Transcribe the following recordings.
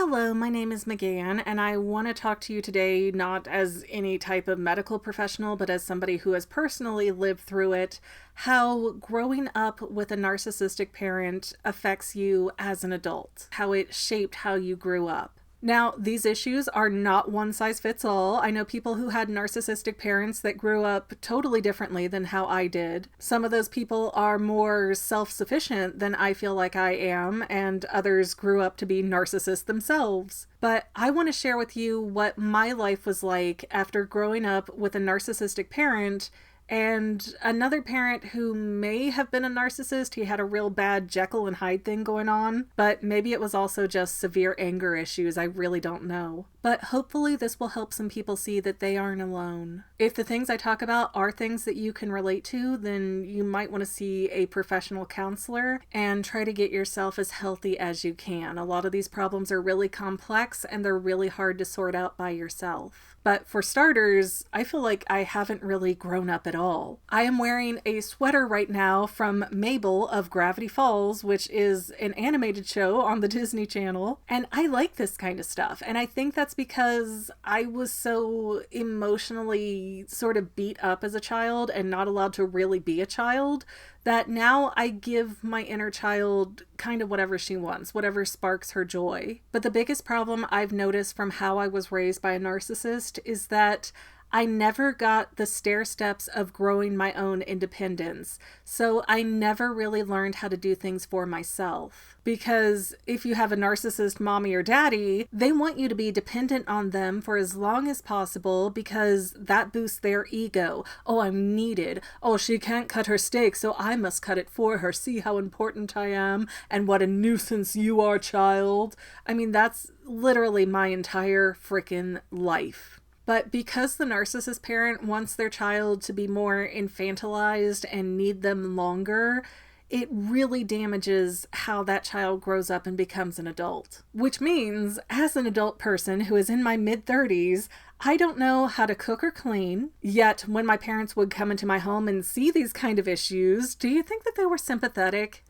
Hello, my name is McGann, and I want to talk to you today not as any type of medical professional, but as somebody who has personally lived through it, how growing up with a narcissistic parent affects you as an adult, how it shaped how you grew up. Now, these issues are not one size fits all. I know people who had narcissistic parents that grew up totally differently than how I did. Some of those people are more self-sufficient than I feel like I am, and others grew up to be narcissists themselves. But I want to share with you what my life was like after growing up with a narcissistic parent and another parent who may have been a narcissist. He had a real bad Jekyll and Hyde thing going on, but maybe it was also just severe anger issues. I really don't know. But hopefully this will help some people see that they aren't alone. If the things I talk about are things that you can relate to, then you might want to see a professional counselor and try to get yourself as healthy as you can. A lot of these problems are really complex and they're really hard to sort out by yourself. But for starters, I feel like I haven't really grown up at all. I am wearing a sweater right now from Mabel of Gravity Falls, which is an animated show on the Disney Channel. And I like this kind of stuff. And I think that's because I was so emotionally sort of beat up as a child and not allowed to really be a child that now I give my inner child kind of whatever she wants, whatever sparks her joy. But the biggest problem I've noticed from how I was raised by a narcissist is that I never got the stair steps of growing my own independence. So I never really learned how to do things for myself. Because if you have a narcissist mommy or daddy, they want you to be dependent on them for as long as possible because that boosts their ego. Oh, I'm needed. Oh, she can't cut her steak, so I must cut it for her. See how important I am and what a nuisance you are, child. I mean, that's literally my entire freaking life. But because the narcissist parent wants their child to be more infantilized and need them longer, it really damages how that child grows up and becomes an adult. Which means, as an adult person who is in my mid-30s, I don't know how to cook or clean, yet when my parents would come into my home and see these kind of issues, do you think that they were sympathetic?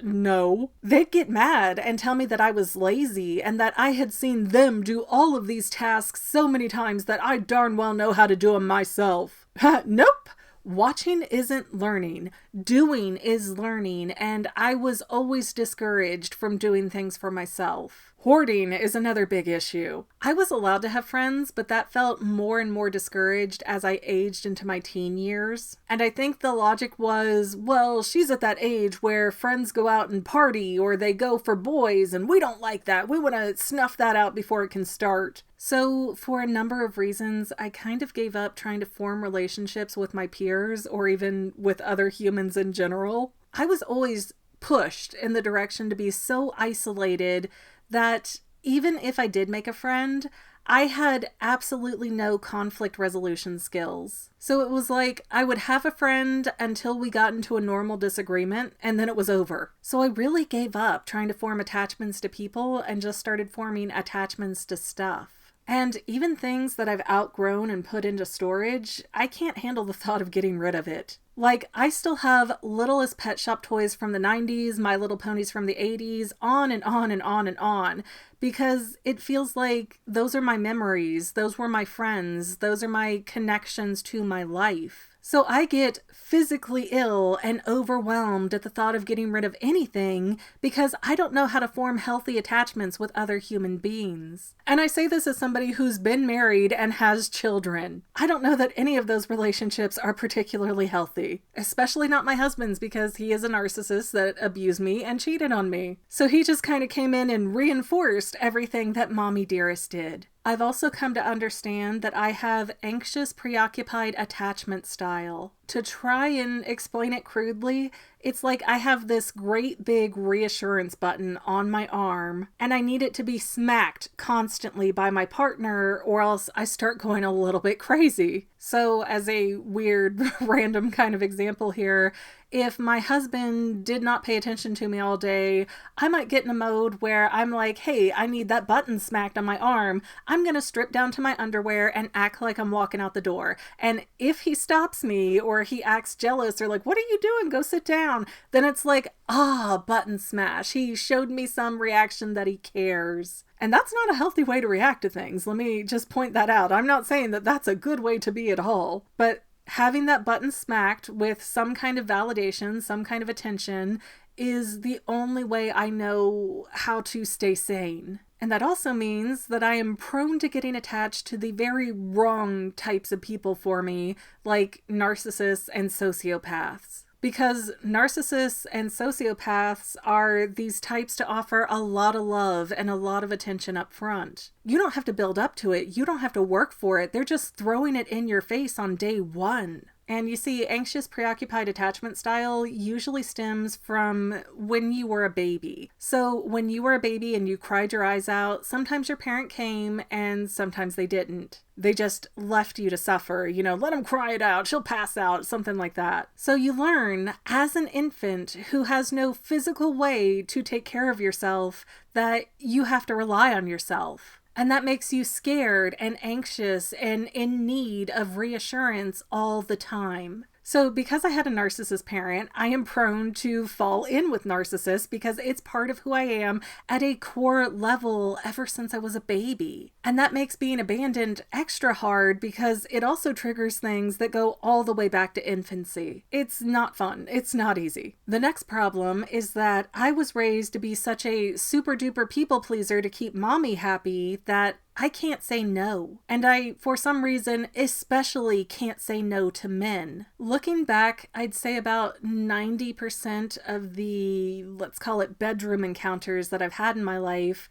No. They'd get mad and tell me that I was lazy and that I had seen them do all of these tasks so many times that I darn well know how to do them myself. Nope. Watching isn't learning. Doing is learning, and I was always discouraged from doing things for myself. Hoarding is another big issue. I was allowed to have friends, but that felt more and more discouraged as I aged into my teen years. And I think the logic was, well, she's at that age where friends go out and party or they go for boys, and we don't like that. We want to snuff that out before it can start. So for a number of reasons, I kind of gave up trying to form relationships with my peers or even with other humans in general. I was always pushed in the direction to be so isolated that even if I did make a friend, I had absolutely no conflict resolution skills. So it was like I would have a friend until we got into a normal disagreement, and then it was over. So I really gave up trying to form attachments to people and just started forming attachments to stuff. And even things that I've outgrown and put into storage, I can't handle the thought of getting rid of it. Like, I still have Littlest Pet Shop toys from the 90s, My Little Ponies from the 80s, on and on and on and on, because it feels like those are my memories, those were my friends, those are my connections to my life. So I get physically ill and overwhelmed at the thought of getting rid of anything because I don't know how to form healthy attachments with other human beings. And I say this as somebody who's been married and has children. I don't know that any of those relationships are particularly healthy, especially not my husband's because he is a narcissist that abused me and cheated on me. So he just kind of came in and reinforced everything that Mommy Dearest did. I've also come to understand that I have anxious, preoccupied attachment style. To try and explain it crudely, it's like I have this great big reassurance button on my arm, and I need it to be smacked constantly by my partner, or else I start going a little bit crazy. So as a weird, random kind of example here, if my husband did not pay attention to me all day, I might get in a mode where I'm like, hey, I need that button smacked on my arm. I'm going to strip down to my underwear and act like I'm walking out the door. And if he stops me or he acts jealous or like, what are you doing? Go sit down. down, then it's like, button smash. He showed me some reaction that he cares. And that's not a healthy way to react to things. Let me just point that out. I'm not saying that that's a good way to be at all, but having that button smacked with some kind of validation, some kind of attention, is the only way I know how to stay sane. And that also means that I am prone to getting attached to the very wrong types of people for me, like narcissists and sociopaths. Because narcissists and sociopaths are these types to offer a lot of love and a lot of attention up front. You don't have to build up to it. You don't have to work for it. They're just throwing it in your face on day one. And you see, anxious preoccupied attachment style usually stems from when you were a baby. So when you were a baby and you cried your eyes out, sometimes your parent came and sometimes they didn't. They just left you to suffer, let them cry it out, she'll pass out, something like that. So you learn as an infant who has no physical way to take care of yourself that you have to rely on yourself. And that makes you scared and anxious and in need of reassurance all the time. So because I had a narcissist parent, I am prone to fall in with narcissists because it's part of who I am at a core level ever since I was a baby. And that makes being abandoned extra hard because it also triggers things that go all the way back to infancy. It's not fun. It's not easy. The next problem is that I was raised to be such a super duper people pleaser to keep mommy happy that I can't say no. And I, for some reason, especially can't say no to men. Looking back, I'd say about 90% of the, let's call it bedroom encounters that I've had in my life,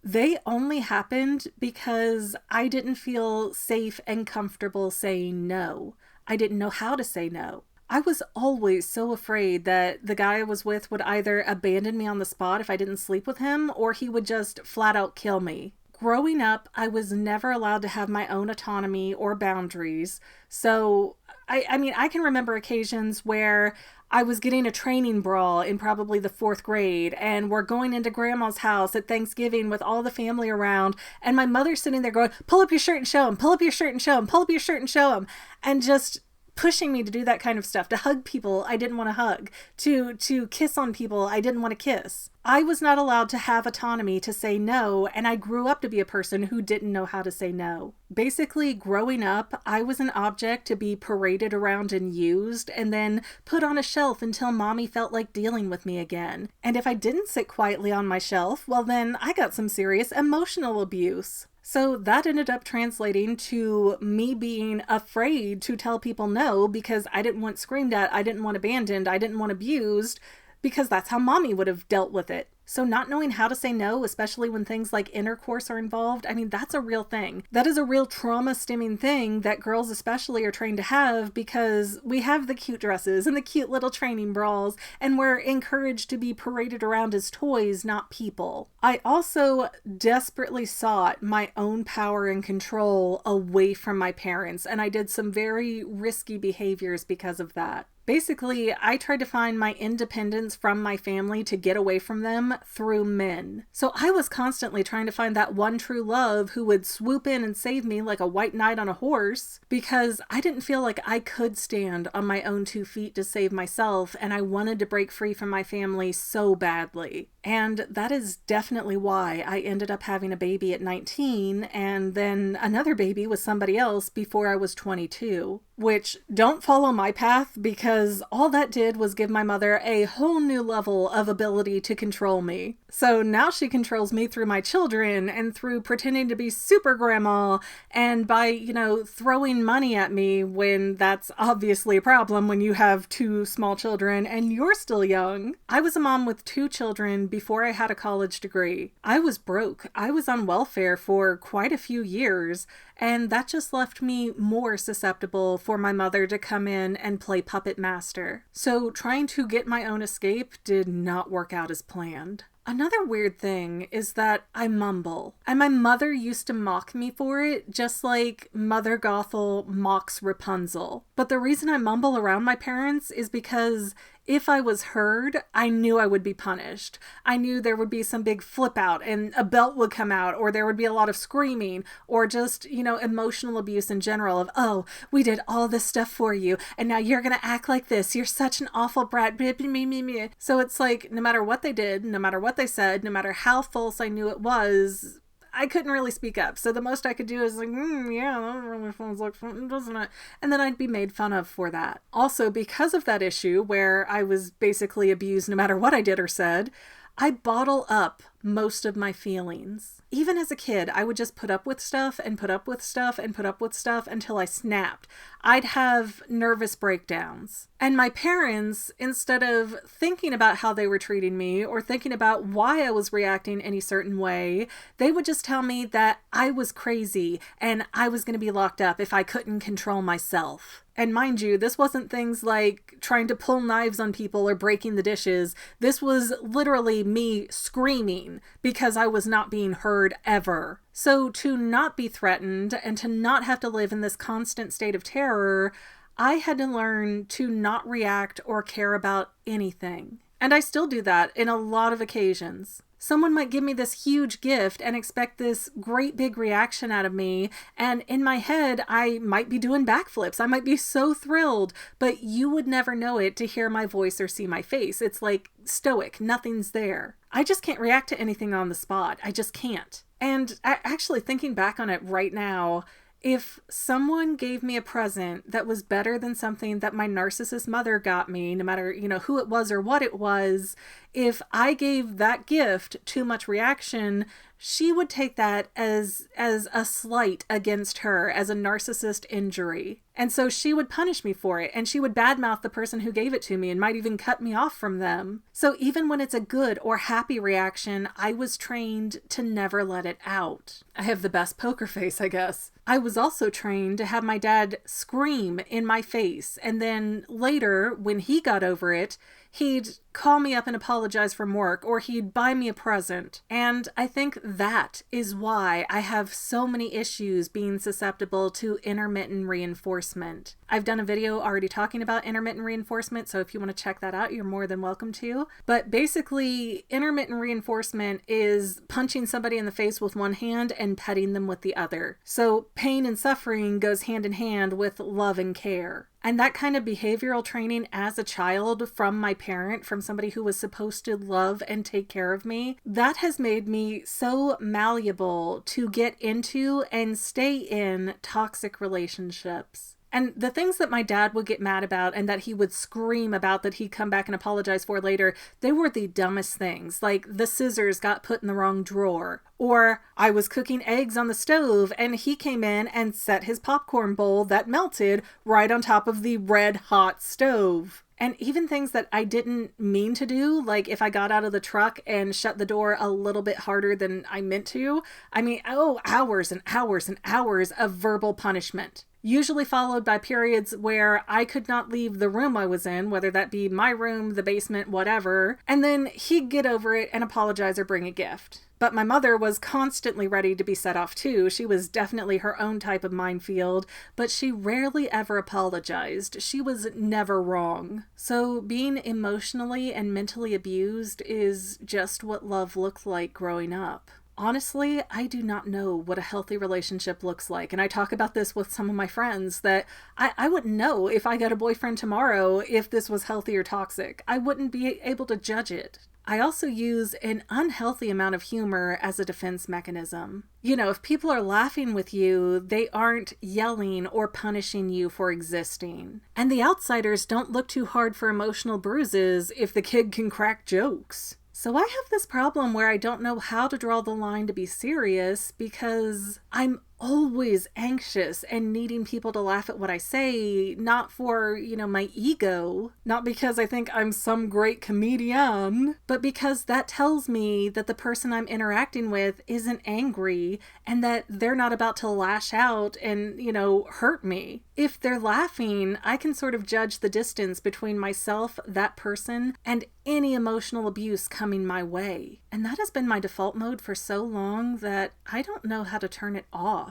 they only happened because I didn't feel safe and comfortable saying no. I didn't know how to say no. I was always so afraid that the guy I was with would either abandon me on the spot if I didn't sleep with him, or he would just flat out kill me. Growing up, I was never allowed to have my own autonomy or boundaries. So, I can remember occasions where I was getting a training brawl in probably the 4th grade, and we're going into grandma's house at Thanksgiving with all the family around, and my mother's sitting there going, pull up your shirt and show him, pull up your shirt and show him, pull up your shirt and show him, and just pushing me to do that kind of stuff, to hug people I didn't want to hug, to kiss on people I didn't want to kiss. I was not allowed to have autonomy to say no, and I grew up to be a person who didn't know how to say no. Basically, growing up, I was an object to be paraded around and used, and then put on a shelf until mommy felt like dealing with me again. And if I didn't sit quietly on my shelf, well then I got some serious emotional abuse. So that ended up translating to me being afraid to tell people no because I didn't want screamed at, I didn't want abandoned, I didn't want abused, because that's how mommy would have dealt with it. So not knowing how to say no, especially when things like intercourse are involved, that's a real thing. That is a real trauma-stemming thing that girls especially are trained to have because we have the cute dresses and the cute little training bras, and we're encouraged to be paraded around as toys, not people. I also desperately sought my own power and control away from my parents, and I did some very risky behaviors because of that. Basically, I tried to find my independence from my family to get away from them through men. So I was constantly trying to find that one true love who would swoop in and save me like a white knight on a horse, because I didn't feel like I could stand on my own 2 feet to save myself, and I wanted to break free from my family so badly. And that is definitely why I ended up having a baby at 19 and then another baby with somebody else before I was 22. Which, don't follow my path, because all that did was give my mother a whole new level of ability to control me. So now she controls me through my children and through pretending to be super grandma and by, throwing money at me when that's obviously a problem when you have 2 small children and you're still young. I was a mom with 2 children before I had a college degree. I was broke. I was on welfare for quite a few years, and that just left me more susceptible for my mother to come in and play puppet master. So trying to get my own escape did not work out as planned. Another weird thing is that I mumble, and my mother used to mock me for it, just like Mother Gothel mocks Rapunzel. But the reason I mumble around my parents is because if I was heard, I knew I would be punished. I knew there would be some big flip out and a belt would come out, or there would be a lot of screaming, or just, emotional abuse in general of, oh, we did all this stuff for you and now you're going to act like this. You're such an awful brat. So it's like, no matter what they did, no matter what they said, no matter how false I knew it was, I couldn't really speak up. So the most I could do is like, yeah, that really sounds like something, doesn't it? And then I'd be made fun of for that. Also, because of that issue where I was basically abused no matter what I did or said, I bottle up most of my feelings. Even as a kid, I would just put up with stuff and put up with stuff and put up with stuff until I snapped. I'd have nervous breakdowns. And my parents, instead of thinking about how they were treating me or thinking about why I was reacting any certain way, they would just tell me that I was crazy and I was going to be locked up if I couldn't control myself. And mind you, this wasn't things like trying to pull knives on people or breaking the dishes. This was literally me screaming because I was not being heard ever. So to not be threatened and to not have to live in this constant state of terror, I had to learn to not react or care about anything. And I still do that in a lot of occasions. Someone might give me this huge gift and expect this great big reaction out of me. And in my head, I might be doing backflips. I might be so thrilled, but you would never know it to hear my voice or see my face. It's like stoic. Nothing's there. I just can't react to anything on the spot. I just can't. And actually thinking back on it right now, if someone gave me a present that was better than something that my narcissist mother got me, no matter, who it was or what it was, if I gave that gift too much reaction, she would take that as a slight against her, as a narcissist injury. And so she would punish me for it, and she would badmouth the person who gave it to me and might even cut me off from them. So even when it's a good or happy reaction, I was trained to never let it out. I have the best poker face, I guess. I was also trained to have my dad scream in my face, and then later, when he got over it, he'd call me up and apologize from work, or he'd buy me a present. And I think that is why I have so many issues being susceptible to intermittent reinforcement. I've done a video already talking about intermittent reinforcement, so if you want to check that out, you're more than welcome to. But basically, intermittent reinforcement is punching somebody in the face with one hand and petting them with the other. So pain and suffering goes hand in hand with love and care. And that kind of behavioral training as a child from my parent, from somebody who was supposed to love and take care of me, that has made me so malleable to get into and stay in toxic relationships. And the things that my dad would get mad about and that he would scream about that he'd come back and apologize for later, they were the dumbest things. Like the scissors got put in the wrong drawer. Or I was cooking eggs on the stove and he came in and set his popcorn bowl that melted right on top of the red hot stove. And even things that I didn't mean to do, like if I got out of the truck and shut the door a little bit harder than I meant to, hours and hours and hours of verbal punishment. Usually followed by periods where I could not leave the room I was in, whether that be my room, the basement, whatever, and then he'd get over it and apologize or bring a gift. But my mother was constantly ready to be set off too. She was definitely her own type of minefield, but she rarely ever apologized. She was never wrong. So being emotionally and mentally abused is just what love looked like growing up. Honestly, I do not know what a healthy relationship looks like. And I talk about this with some of my friends that I wouldn't know if I got a boyfriend tomorrow if this was healthy or toxic. I wouldn't be able to judge it. I also use an unhealthy amount of humor as a defense mechanism. If people are laughing with you, they aren't yelling or punishing you for existing. And the outsiders don't look too hard for emotional bruises if the kid can crack jokes. So I have this problem where I don't know how to draw the line to be serious because I'm always anxious and needing people to laugh at what I say, not for, my ego, not because I think I'm some great comedian, but because that tells me that the person I'm interacting with isn't angry and that they're not about to lash out and, hurt me. If they're laughing, I can sort of judge the distance between myself, that person, and any emotional abuse coming my way. And that has been my default mode for so long that I don't know how to turn it off.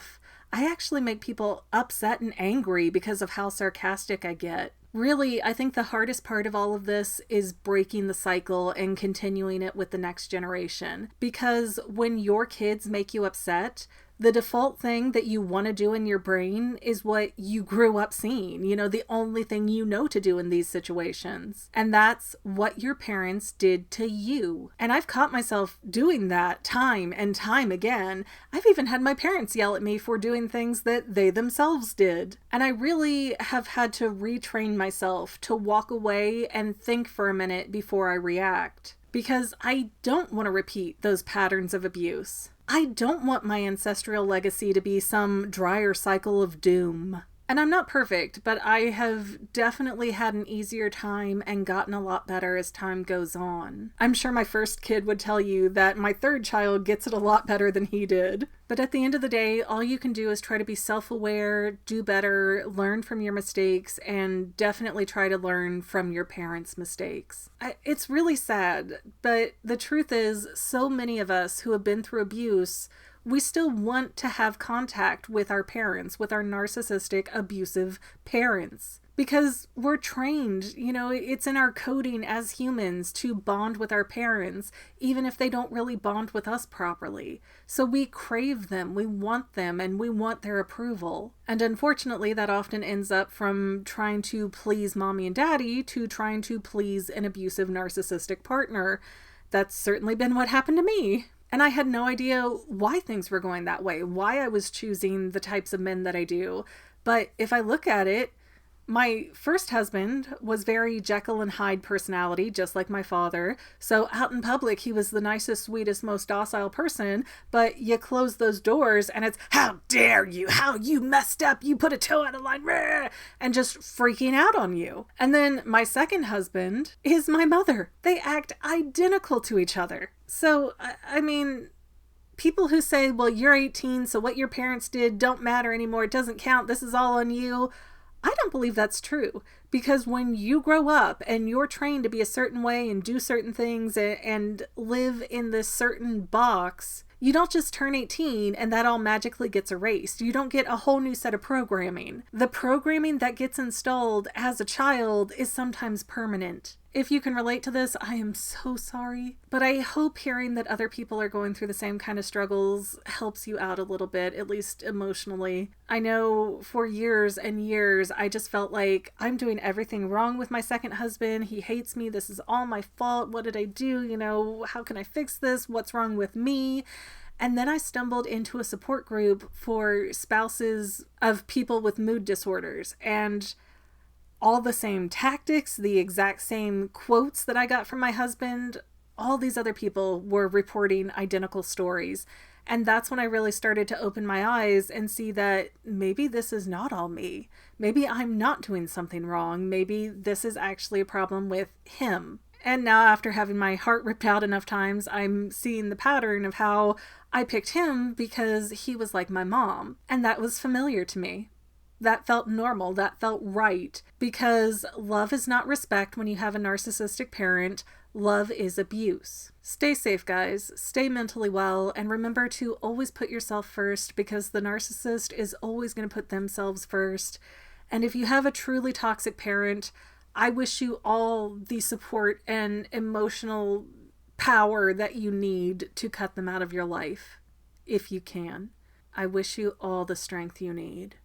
I actually make people upset and angry because of how sarcastic I get. Really, I think the hardest part of all of this is breaking the cycle and continuing it with the next generation. Because when your kids make you upset, the default thing that you want to do in your brain is what you grew up seeing, the only thing you know to do in these situations. And that's what your parents did to you. And I've caught myself doing that time and time again. I've even had my parents yell at me for doing things that they themselves did. And I really have had to retrain myself to walk away and think for a minute before I react. Because I don't want to repeat those patterns of abuse. I don't want my ancestral legacy to be some drier cycle of doom. And I'm not perfect, but I have definitely had an easier time and gotten a lot better as time goes on. I'm sure my first kid would tell you that my third child gets it a lot better than he did. But at the end of the day, all you can do is try to be self-aware, do better, learn from your mistakes, and definitely try to learn from your parents' mistakes. It's really sad, but the truth is, so many of us who have been through abuse, we still want to have contact with our parents, with our narcissistic, abusive parents. Because we're trained, it's in our coding as humans to bond with our parents, even if they don't really bond with us properly. So we crave them, we want them, and we want their approval. And unfortunately, that often ends up from trying to please mommy and daddy to trying to please an abusive narcissistic partner. That's certainly been what happened to me. And I had no idea why things were going that way, why I was choosing the types of men that I do. But if I look at it, my first husband was very Jekyll and Hyde personality, just like my father. So out in public, he was the nicest, sweetest, most docile person. But you close those doors and it's, how dare you? How you messed up? You put a toe out of line. And just freaking out on you. And then my second husband is my mother. They act identical to each other. So, I mean, people who say, well, you're 18, so what your parents did don't matter anymore. It doesn't count. This is all on you. I don't believe that's true, because when you grow up and you're trained to be a certain way and do certain things and live in this certain box, you don't just turn 18 and that all magically gets erased. You don't get a whole new set of programming. The programming that gets installed as a child is sometimes permanent. If you can relate to this, I am so sorry. But I hope hearing that other people are going through the same kind of struggles helps you out a little bit, at least emotionally. I know for years and years, I just felt like I'm doing everything wrong with my second husband. He hates me. This is all my fault. What did I do? How can I fix this? What's wrong with me? And then I stumbled into a support group for spouses of people with mood disorders, and all the same tactics, the exact same quotes that I got from my husband, all these other people were reporting identical stories. And that's when I really started to open my eyes and see that maybe this is not all me. Maybe I'm not doing something wrong. Maybe this is actually a problem with him. And now, after having my heart ripped out enough times, I'm seeing the pattern of how I picked him because he was like my mom. And that was familiar to me. That felt normal. That felt right. Because love is not respect when you have a narcissistic parent. Love is abuse. Stay safe, guys. Stay mentally well. And remember to always put yourself first, because the narcissist is always going to put themselves first. And if you have a truly toxic parent, I wish you all the support and emotional power that you need to cut them out of your life, if you can. I wish you all the strength you need.